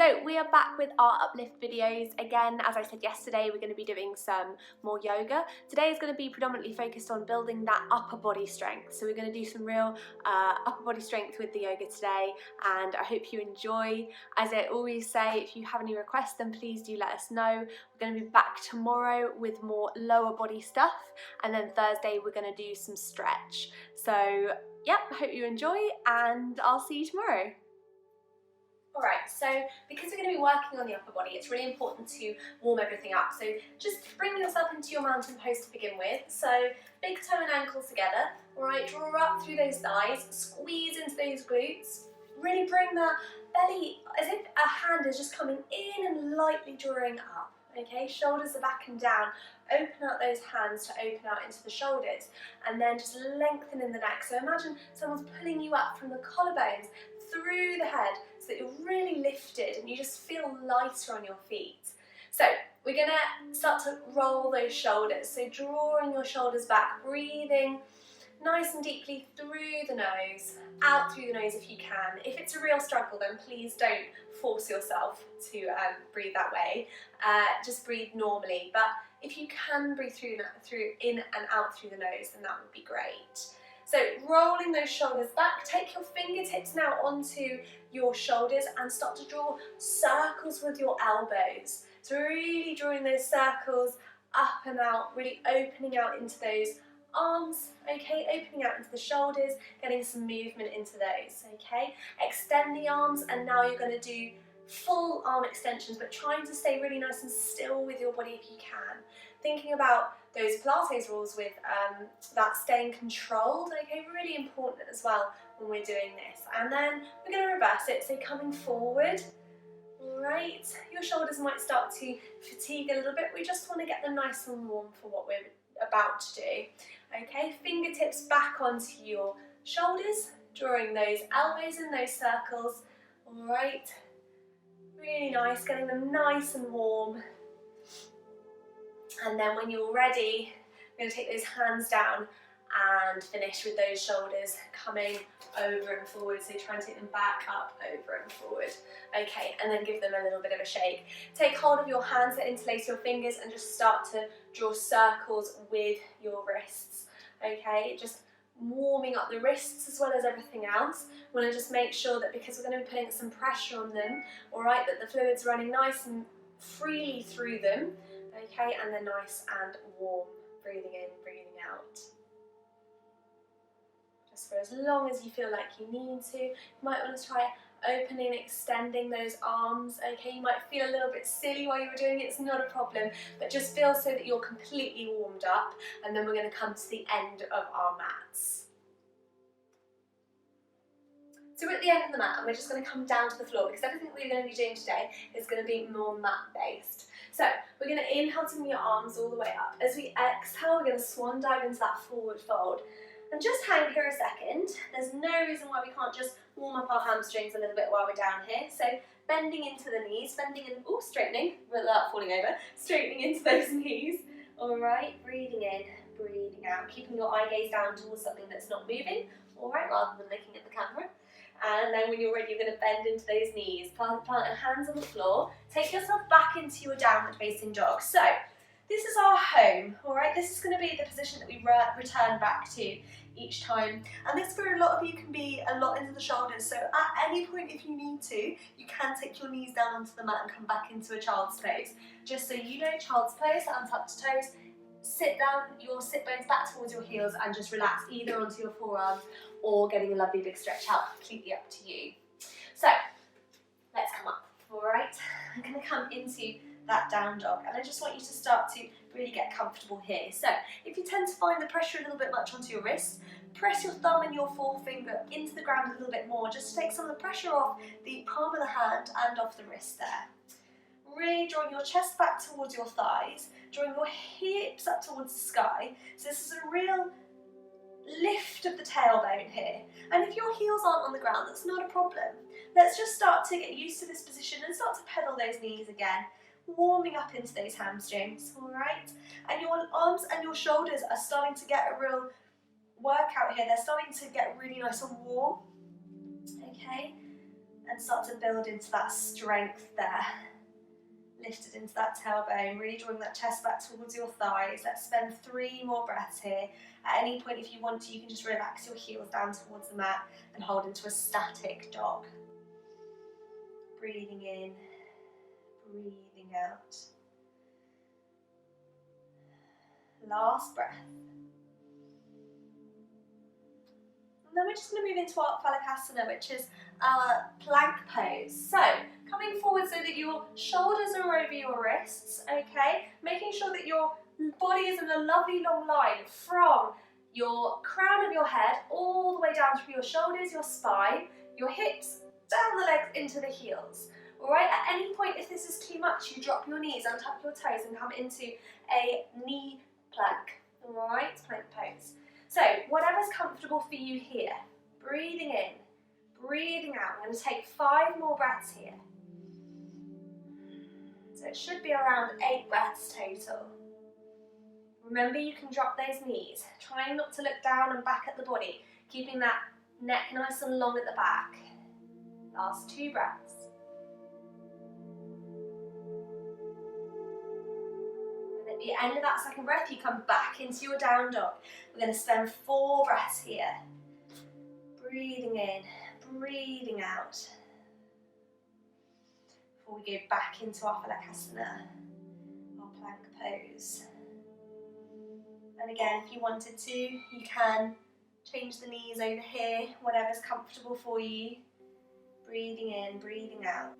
So we are back with our uplift videos again. As I said yesterday, we're going to be doing some more yoga. Today is going to be predominantly focused on building that upper body strength. So we're going to do some real upper body strength with the yoga today, and I hope you enjoy. As I always say, if you have any requests, then please do let us know. We're going to be back tomorrow with more lower body stuff, and then Thursday we're going to do some stretch. So yeah, I hope you enjoy, and I'll see you tomorrow. Alright, so because we're going to be working on the upper body, it's really important to warm everything up. So just bring yourself into your mountain pose to begin with. So big toe and ankles together. Alright, draw up through those thighs, squeeze into those glutes. Really bring the belly as if a hand is just coming in and lightly drawing up. Okay, shoulders are back and down. Open out those hands to open out into the shoulders, and then just lengthen in the neck. So imagine someone's pulling you up from the collarbones through the head so that you're really lifted and you just feel lighter on your feet. So we're going to start to roll those shoulders. So drawing your shoulders back, breathing nice and deeply through the nose, out through the nose if you can. If it's a real struggle, then please don't force yourself to breathe that way. Just breathe normally. But if you can breathe through in and out through the nose, then that would be great. So rolling those shoulders back, take your fingertips now onto your shoulders and start to draw circles with your elbows. So really drawing those circles up and out, really opening out into those arms, okay, opening out into the shoulders, getting some movement into those, okay. Extend the arms, and now you're going to do full arm extensions, but trying to stay really nice and still with your body if you can. Thinking about those Pilates rules with that staying controlled, okay, really important as well when we're doing this. And then we're going to reverse it, so coming forward. Right, your shoulders might start to fatigue a little bit. We just want to get them nice and warm for what we're about to do. Okay, fingertips back onto your shoulders, drawing those elbows in those circles. All right, really nice, getting them nice and warm. And then when you're ready, we're going to take those hands down and finish with those shoulders coming over and forward. So try and take them back, up, over and forward. Okay, and then give them a little bit of a shake. Take hold of your hands that interlace your fingers and just start to draw circles with your wrists. Okay, just warming up the wrists as well as everything else. We want to just make sure that, because we're going to be putting some pressure on them, all right, that the fluid's running nice and freely through them. Okay, and they're nice and warm. Breathing in, breathing out. Just for as long as you feel like you need to. You might want to try opening and extending those arms. Okay, you might feel a little bit silly while you were doing it, it's not a problem, but just feel so that you're completely warmed up, and then we're going to come to the end of our mats. So we're at the end of the mat, and we're just going to come down to the floor, because everything we're going to be doing today is going to be more mat based. So we're going to inhale to bring your arms all the way up. As we exhale, we're going to swan dive into that forward fold. And just hang here a second. There's no reason why we can't just warm up our hamstrings a little bit while we're down here. So bending into the knees, bending in, straightening without falling over, straightening into those knees. All right, breathing in, breathing out, keeping your eye gaze down towards something that's not moving, all right, rather than looking at the camera. And then when you're ready, you're going to bend into those knees, plant your hands on the floor, take yourself back into your downward facing dog. So this is our home, all right? This is going to be the position that we return back to each time. And this for a lot of you can be a lot into the shoulders. So at any point, if you need to, you can take your knees down onto the mat and come back into a child's pose. Just so you know, child's pose, untucked toes, sit down, your sit bones back towards your heels, and just relax either onto your forearms or getting a lovely big stretch out, completely up to you. So let's come up, all right? I'm going to come into that down dog, and I just want you to start to really get comfortable here. So if you tend to find the pressure a little bit much onto your wrists, press your thumb and your forefinger into the ground a little bit more, just to take some of the pressure off the palm of the hand and off the wrist there. Really drawing your chest back towards your thighs, drawing your hips up towards the sky. So this is a real lift of the tailbone here. And if your heels aren't on the ground, that's not a problem. Let's just start to get used to this position and start to pedal those knees again, warming up into those hamstrings, all right? And your arms and your shoulders are starting to get a real workout here. They're starting to get really nice and warm, okay? and start to build into that strength there. Lifted into that tailbone, really drawing that chest back towards your thighs. Let's spend 3 more breaths here. At any point, if you want to, you can just relax your heels down towards the mat and hold into a static dog. Breathing in, breathing out. Last breath. And then we're just going to move into our Phalakasana, which is our plank pose. So, coming forward so that your shoulders are over your wrists, okay? Making sure that your body is in a lovely long line from your crown of your head all the way down through your shoulders, your spine, your hips, down the legs into the heels. Alright, at any point if this is too much, you drop your knees, untap your toes and come into a knee plank. Alright, plank pose. So, whatever's comfortable for you here. Breathing in, breathing out. I'm going to take 5 more breaths here. So it should be around 8 breaths total. Remember, you can drop those knees. Trying not to look down and back at the body. Keeping that neck nice and long at the back. Last 2 breaths. And at the end of that second breath, you come back into your down dog. We're going to spend 4 breaths here. Breathing in, breathing out. Before we go back into our Phalakasana, our plank pose. And again, if you wanted to, you can change the knees over here, whatever's comfortable for you. Breathing in, breathing out.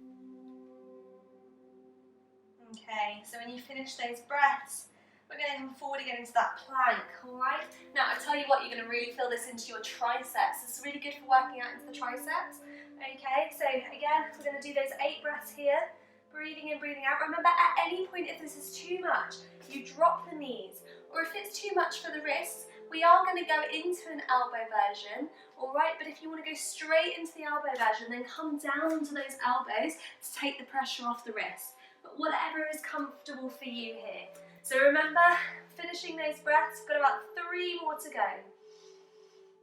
Okay, so when you finish those breaths, we're going to come forward again into that plank, alright? Now, I tell you what, you're going to really feel this into your triceps. This is really good for working out into the triceps. Okay, so again, we're going to do those 8 breaths here. Breathing in, breathing out. Remember, at any point, if this is too much, you drop the knees. Or if it's too much for the wrists, we are going to go into an elbow version, alright? But if you want to go straight into the elbow version, then come down onto those elbows to take the pressure off the wrist. But whatever is comfortable for you here. So remember, finishing those breaths, we've got about 3 more to go.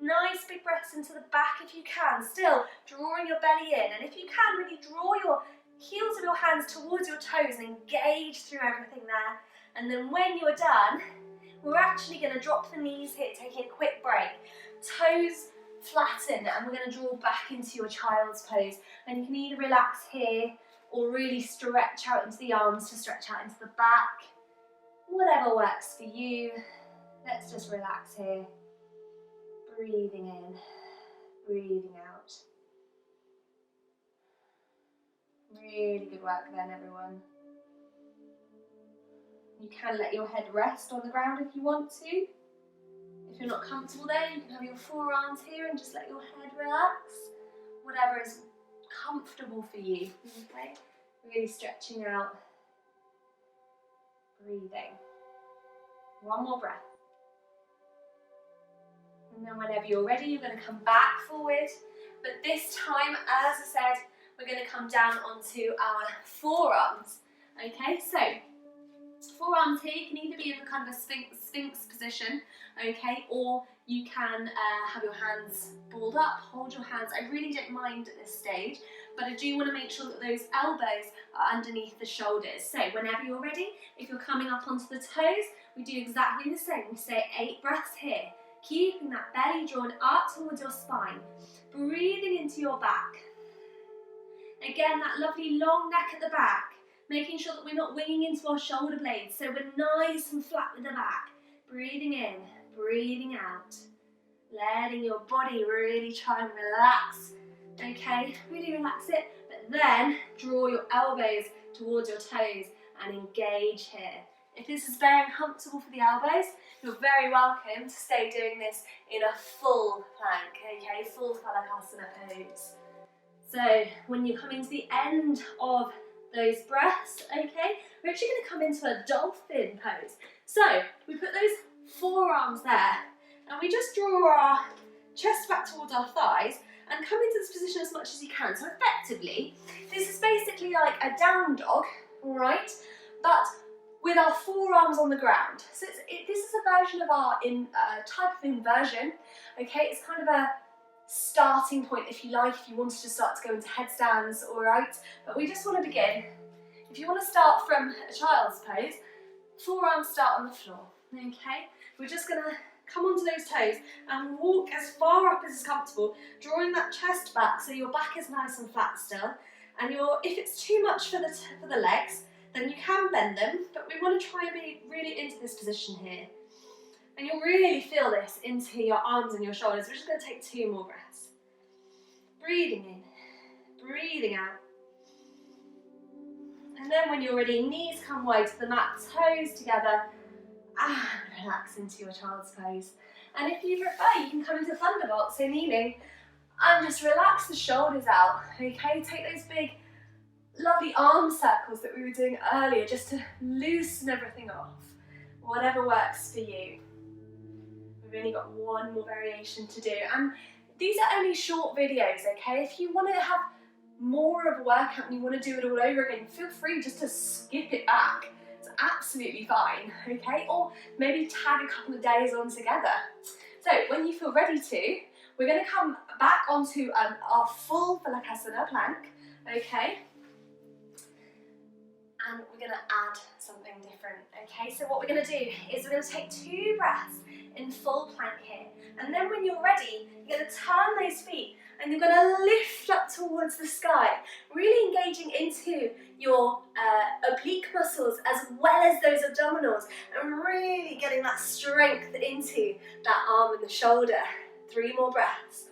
Nice big breaths into the back if you can, still drawing your belly in. And if you can, really draw your heels of your hands towards your toes and engage through everything there. And then when you're done, we're actually going to drop the knees here, taking a quick break. Toes flatten, and we're going to draw back into your child's pose. And you can either relax here or really stretch out into the arms to stretch out into the back. Whatever works for you. Let's just relax here. Breathing in, breathing out. Really good work then, everyone. You can let your head rest on the ground if you want to. If you're not comfortable there, you can have your forearms here and just let your head relax. Whatever is comfortable for you, okay? Really stretching out, breathing. 1 more breath. And then whenever you're ready, you're going to come back forward. But this time, as I said, we're going to come down onto our forearms. Okay, so forearms here, you can either be in a kind of a sphinx position, okay, or you can have your hands balled up, hold your hands. I really don't mind at this stage, but I do want to make sure that those elbows are underneath the shoulders. So whenever you're ready, if you're coming up onto the toes, we do exactly the same. We say 8 breaths here, keeping that belly drawn up towards your spine, breathing into your back. Again, that lovely long neck at the back, making sure that we're not winging into our shoulder blades, so we're nice and flat with the back. Breathing in, breathing out, letting your body really try and relax. Okay, really relax it, but then draw your elbows towards your toes and engage here. If this is very uncomfortable for the elbows, you're very welcome to stay doing this in a full plank, okay, full Phalakasana pose. So when you come into the end of those breaths, okay, we're actually going to come into a dolphin pose. So we put those forearms there and we just draw our chest back towards our thighs and come into this position as much as you can. So effectively, this is basically like a down dog, all right, but with our forearms on the ground. So this is a version of our type of inversion, okay, it's kind of a starting point, if you like, if you wanted to start to go into headstands, all right? But we just want to begin. If you want to start from a child's pose, forearms start on the floor, okay? We're just going to come onto those toes and walk as far up as is comfortable, drawing that chest back so your back is nice and flat still. And if it's too much for the legs, then you can bend them, but we want to try and be really into this position here. And you'll really feel this into your arms and your shoulders. We're just going to take 2 more breaths. Breathing in, breathing out. And then when you're ready, knees come wide to the mat, toes together, and relax into your child's pose. And if you prefer, you can come into Thunderbolt, so kneeling, and just relax the shoulders out, okay? Take those big, lovely arm circles that we were doing earlier, just to loosen everything off. Whatever works for you. We've only got 1 more variation to do, and these are only short videos, okay? If you want to have more of a workout and you want to do it all over again, feel free just to skip it back. It's absolutely fine, okay? Or maybe tag a couple of days on together. So when you feel ready to, we're going to come back onto our full Falakasana plank, okay? And we're going to add something different, okay? So what we're going to do is we're going to take 2 breaths in full plank here. And then when you're ready, you're going to turn those feet and you're going to lift up towards the sky, really engaging into your oblique muscles as well as those abdominals, and really getting that strength into that arm and the shoulder. 3 more breaths.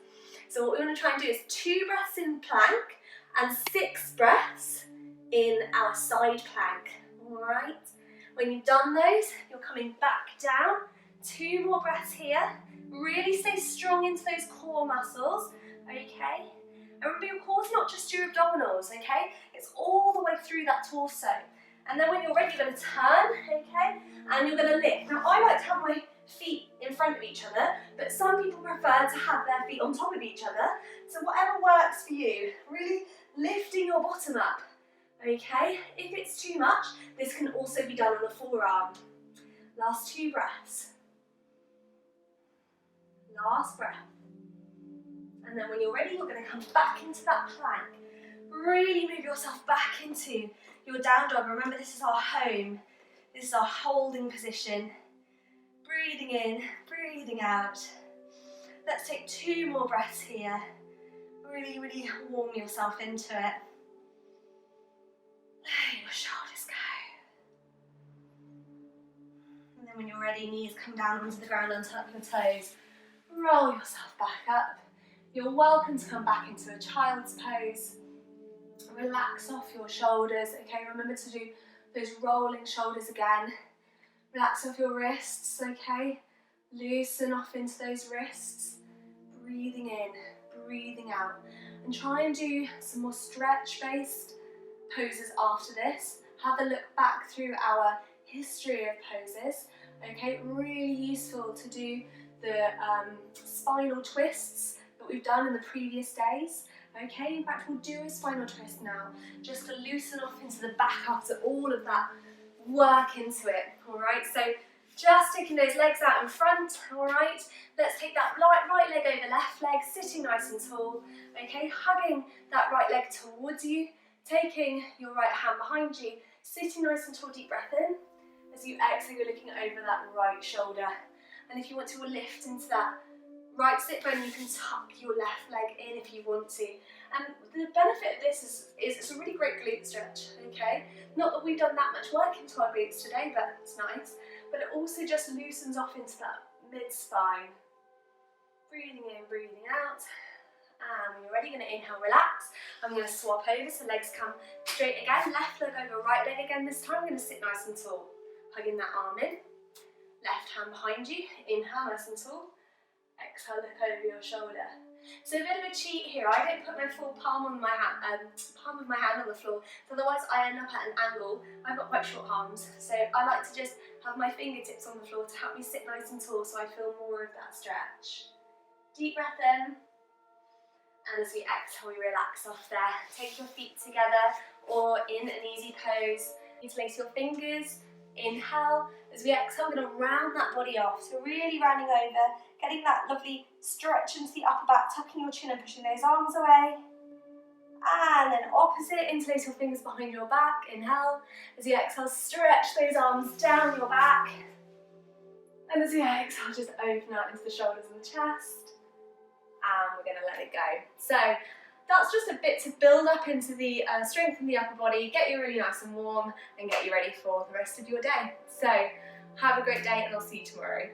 So what we want to try and do is 2 breaths in plank and 6 breaths in our side plank, all right? When you've done those, you're coming back down. 2 more breaths here. Really stay strong into those core muscles, okay? And remember, your core's not just your abdominals, okay? It's all the way through that torso. And then when you're ready, you're going to turn, okay? And you're going to lift. Now, I like to have my feet in front of each other, but some people prefer to have their feet on top of each other. So whatever works for you, really lifting your bottom up, okay? If it's too much, this can also be done on the forearm. Last 2 breaths. Last breath. And then when you're ready, you're going to come back into that plank. Really move yourself back into your down dog. Remember, this is our home. This is our holding position. Breathing in, breathing out. Let's take 2 more breaths here. Really, really warm yourself into it. Let your shoulders go. And then when you're ready, knees come down onto the ground, untuck your toes. Roll yourself back up. You're welcome to come back into a child's pose. Relax off your shoulders, okay? Remember to do those rolling shoulders again. Relax off your wrists, okay? Loosen off into those wrists. Breathing in, breathing out. And try and do some more stretch-based poses after this. Have a look back through our history of poses, okay? Really useful to do the spinal twists that we've done in the previous days, okay? In fact, we'll do a spinal twist now, just to loosen off into the back after all of that work into it, all right? So just taking those legs out in front, all right? Let's take that right leg over left leg, sitting nice and tall, okay? Hugging that right leg towards you, taking your right hand behind you, sitting nice and tall, deep breath in. As you exhale, you're looking over that right shoulder. And if you want to lift into that right sit bone, you can tuck your left leg in if you want to. And the benefit of this is it's a really great glute stretch, okay? Not that we've done that much work into our glutes today, but it's nice. But it also just loosens off into that mid-spine. Breathing in, breathing out. And when you're ready, you're going to inhale, relax. I'm going to swap over so legs come straight again. Left leg over right leg again. This time I'm going to sit nice and tall. Hugging that arm in. Left hand behind you, inhale nice and tall, exhale look over your shoulder. So a bit of a cheat here, I don't put my full palm of my hand on the floor, so otherwise I end up at an angle. I've got quite short arms, so I like to just have my fingertips on the floor to help me sit nice and tall so I feel more of that stretch. Deep breath in, and as we exhale we relax off there. Take your feet together or in an easy pose. Interlace your fingers, Inhale. As we exhale, we're going to round that body off. So really rounding over, getting that lovely stretch into the upper back, tucking your chin and pushing those arms away. And then opposite, interlace your fingers behind your back. Inhale. As you exhale, stretch those arms down your back. And as you exhale, just open out into the shoulders and the chest. And we're going to let it go. So that's just a bit to build up into the strength in the upper body, get you really nice and warm, and get you ready for the rest of your day. So have a great day, and I'll see you tomorrow.